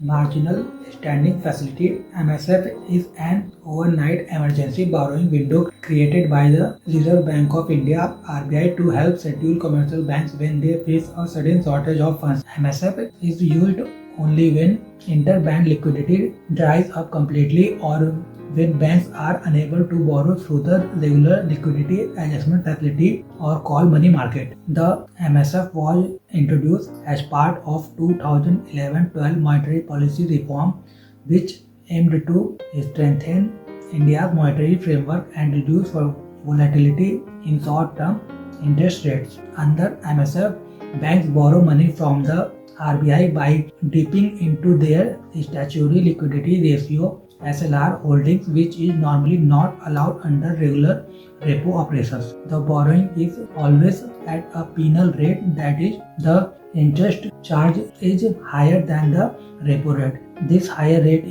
Marginal Standing Facility (MSF) is an overnight emergency borrowing window created by the Reserve Bank of India (RBI) to help scheduled commercial banks when they face a sudden shortage of funds. MSF is used only when interbank liquidity dries up completely or when banks are unable to borrow through the regular liquidity adjustment facility or call money market. The MSF was introduced as part of 2011-12 monetary policy reform, which aimed to strengthen India's monetary framework and reduce volatility in short-term interest rates. Under MSF, banks borrow money from the RBI by dipping into their statutory liquidity ratio (SLR) holdings, which is normally not allowed under regular repo operations. The borrowing is always at a penal rate, that is, the interest charge is higher than the repo rate. This higher rate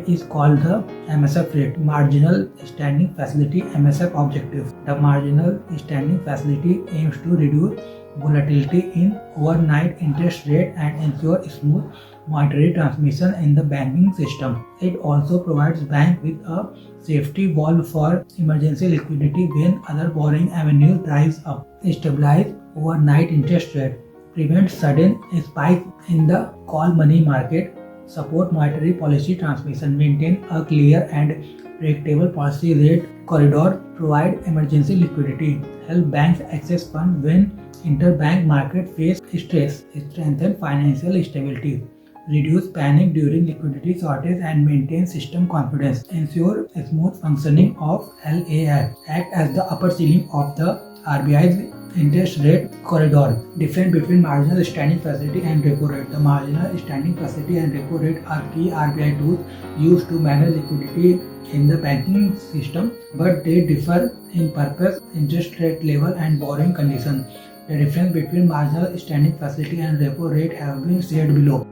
is called the MSF rate. Marginal Standing Facility (MSF) objectives. The Marginal Standing Facility aims to reduce volatility in overnight interest rate and ensure smooth monetary transmission in the banking system. It also provides banks with a safety valve for emergency liquidity when other borrowing avenues dries up. Stabilize overnight interest rate. Prevent sudden spikes in the call money market. Support monetary policy transmission. Maintain a clear and predictable policy rate corridor. Provide emergency liquidity. Help banks access funds when interbank market face stress. Strengthen financial stability. Reduce panic during liquidity shortage and maintain system confidence. Ensure smooth functioning of LAF. Act as the upper ceiling of the RBI's interest rate corridor. Difference between marginal standing facility and repo rate. The marginal standing facility and repo rate are key RBI tools used to manage liquidity in the banking system, but they differ in purpose, interest rate level, and borrowing condition. The difference between marginal standing facility and repo rate have been shared below.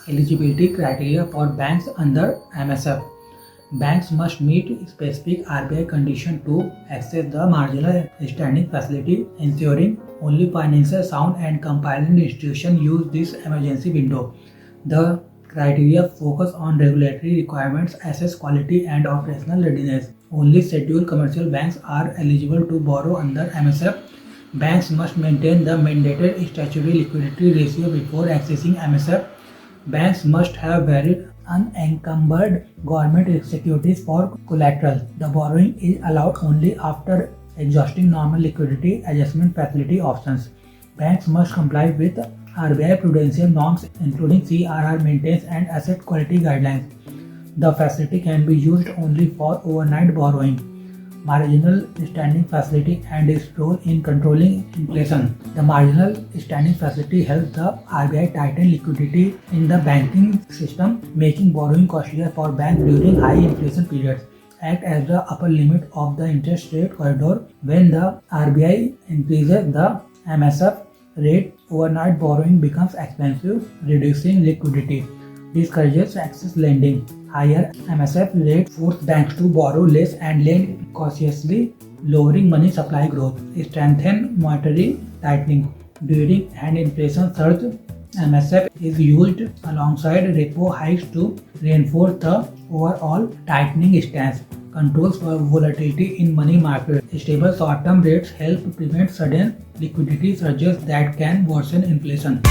Eligibility criteria for banks under MSF. Banks must meet specific RBI conditions to access the marginal standing facility, ensuring only financially sound and compliant institutions use this emergency window. The criteria focus on regulatory requirements, asset quality, and operational readiness. Only scheduled commercial banks are eligible to borrow under MSF. Banks must maintain the mandated statutory liquidity ratio before accessing MSF. Banks must have valid unencumbered government securities for collateral. The borrowing is allowed only after exhausting normal liquidity adjustment facility options. Banks must comply with RBI prudential norms including CRR maintenance and asset quality guidelines. The facility can be used only for overnight borrowing. Marginal standing facility and its role in controlling inflation. The marginal standing facility helps the RBI tighten liquidity in the banking system, making borrowing costlier for banks during high inflation periods. Act as the upper limit of the interest rate corridor. When the RBI increases the MSF rate, overnight borrowing becomes expensive, reducing liquidity. Discourages excess lending. Higher MSF rate force banks to borrow less and lend cautiously, lowering money supply growth. Strengthen monetary tightening. During an inflation surge, MSF is used alongside repo hikes to reinforce the overall tightening stance. Controls for volatility in money market. Stable short-term rates help prevent sudden liquidity surges that can worsen inflation.